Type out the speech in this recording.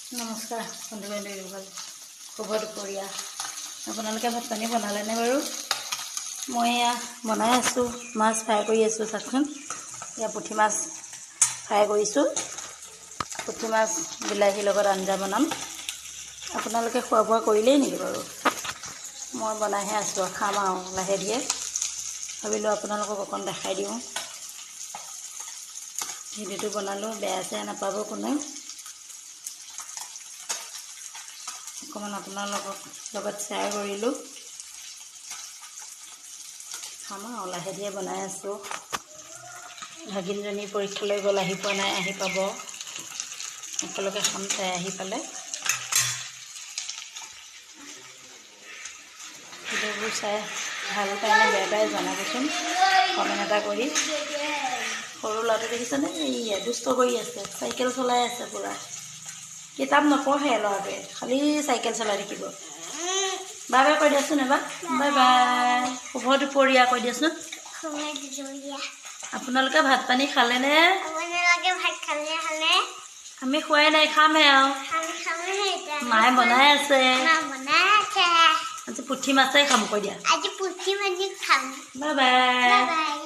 নমস্কাৰ বন্ধু বান্ধৱীসকল, শুভ দুপৰীয়া। আপোনালোকে ভাত পানী বনালেনে বাৰু? মই এয়া বনাই আছোঁ, মাছ ফ্ৰাই কৰি আছোঁ। চাওকচোন, এয়া পুঠি মাছ ফ্ৰাই কৰিছোঁ। পুঠি মাছ বিলাহীৰ লগত আঞ্জা বনাম। আপোনালোকে খোৱা বোৱা কৰিলেই নেকি বাৰু? মই বনাইহে আছোঁ, খাম আৰু লাহে ধীৰে। ভাবিলোঁ আপোনালোকক অকণ দেখাই দিওঁ। ভিডিঅ'টো বনালোঁ, বেয়া চেয়া নাপাব কোনেও। অকণমান আপোনালোকৰ লগত শ্বেয়াৰ কৰিলোঁ। খাম আৰু লাহে ধীৰে বনাই আছোঁ। ভাগিনজনী পৰীক্ষালৈ গ'ল, আহি পোৱা নাই, আহি পাব। একেলগে খাম তাই আহি পালে। ভিডিঅ'বোৰ চাই ভাল পায়নে বেয়া পায় জনাবচোন কমেণ্ট এটা কৰি। সৰু ল'ৰাটো দেখিছেনে? এইয়া দুষ্ট কৰি আছে, চাইকেল চলাই আছে পূৰা। কিতাপ নপঢ়ে ল'ৰাটোৱে, খালি চাইকেল চলাই থাকিব। বাই বাই কৈ দিয়াচোন এবাৰ। বাই বাই, শুভ দুপৰীয়া কৈ দিয়াচোন। আপোনালোকে ভাত পানী খালেনে? আমি খোৱাই নাই, খামহে আৰু। মায়ে বনাই আছে। আজি পুঠি মাছেই খাম, কৈ দিয়া। Bye bye.